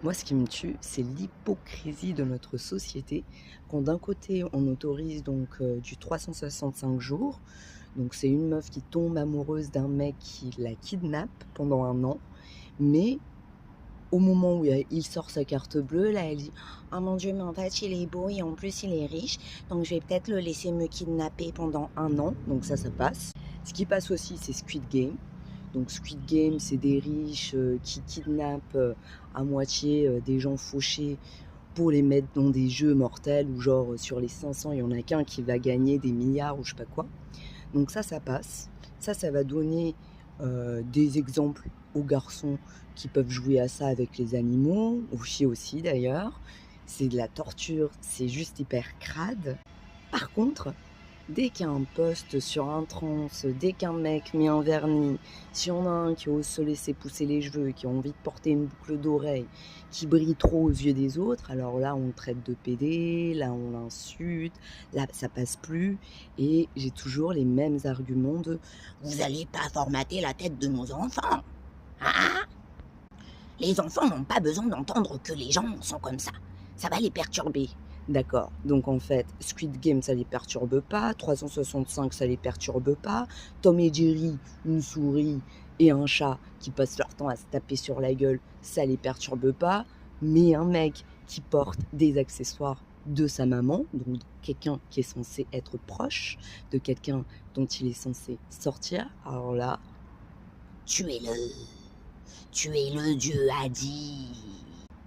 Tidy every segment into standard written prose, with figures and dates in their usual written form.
Moi, ce qui me tue, c'est l'hypocrisie de notre société, quand d'un côté, on autorise du 365 jours, donc c'est une meuf qui tombe amoureuse d'un mec qui la kidnappe pendant un an, mais au moment où il sort sa carte bleue, là, elle dit: «Oh mon Dieu, mais en fait, il est beau et en plus, il est riche, donc je vais peut-être le laisser me kidnapper pendant un an», donc ça passe. Ce qui passe aussi, c'est Squid Game. Donc Squid Game, c'est des riches qui kidnappent à moitié des gens fauchés pour les mettre dans des jeux mortels où genre sur les 500, il y en a qu'un qui va gagner des milliards ou je sais pas quoi. Donc ça passe. Ça va donner des exemples aux garçons qui peuvent jouer à ça avec les animaux, aux filles aussi d'ailleurs. C'est de la torture, c'est juste hyper crade. Par contre, dès qu'il y a un post sur un trans, dès qu'un mec met un vernis, s'il y en a un qui ose se laisser pousser les cheveux, qui a envie de porter une boucle d'oreille, qui brille trop aux yeux des autres, alors là on le traite de pédé, là on l'insulte, là ça passe plus, et j'ai toujours les mêmes arguments de Vous allez pas formater la tête de nos enfants, hein? Les enfants n'ont pas besoin d'entendre que les gens sont comme ça. Ça va les perturber. d'accord, donc en fait, Squid Game, ça les perturbe pas, 365, ça les perturbe pas, Tom et Jerry, une souris et un chat qui passent leur temps à se taper sur la gueule, ça les perturbe pas, mais un mec qui porte des accessoires de sa maman, donc quelqu'un qui est censé être proche de quelqu'un dont il est censé sortir, alors là, Tuez-le. Tuez-le, Dieu a dit.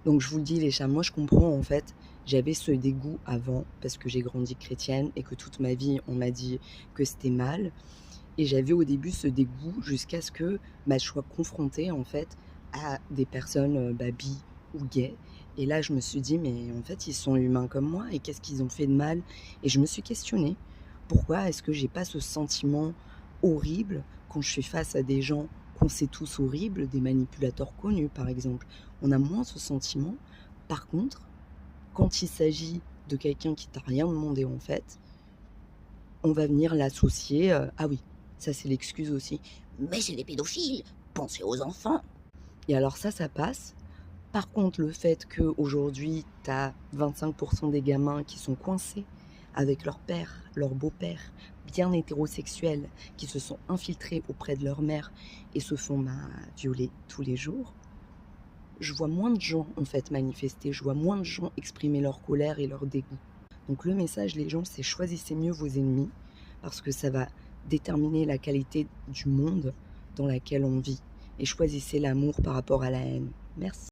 donc je vous le dis les chats, moi je comprends en fait, j'avais ce dégoût avant parce que j'ai grandi chrétienne et que toute ma vie on m'a dit que c'était mal, et j'avais au début ce dégoût jusqu'à ce que je sois confrontée en fait à des personnes bi ou gays, et là je me suis dit mais en fait ils sont humains comme moi et qu'est-ce qu'ils ont fait de mal, et je me suis questionnée, pourquoi est-ce que j'ai pas ce sentiment horrible quand je suis face à des gens qu'on sait tous horribles, des manipulateurs connus par exemple, on a moins ce sentiment. Par contre, quand il s'agit de quelqu'un qui t'a rien demandé en fait, on va venir l'associer, ah oui, ça c'est l'excuse aussi. Mais c'est des pédophiles. Pensez aux enfants. Et alors ça passe. Par contre, le fait qu'aujourd'hui, tu as 25% des gamins qui sont coincés avec leur père, leur beau-père, bien hétérosexuels, qui se sont infiltrés auprès de leur mère et se font violer tous les jours, je vois moins de gens en fait manifester, je vois moins de gens exprimer leur colère et leur dégoût. Donc le message, les gens, c'est choisissez mieux vos ennemis, parce que ça va déterminer la qualité du monde dans lequel on vit. Et choisissez l'amour par rapport à la haine. Merci.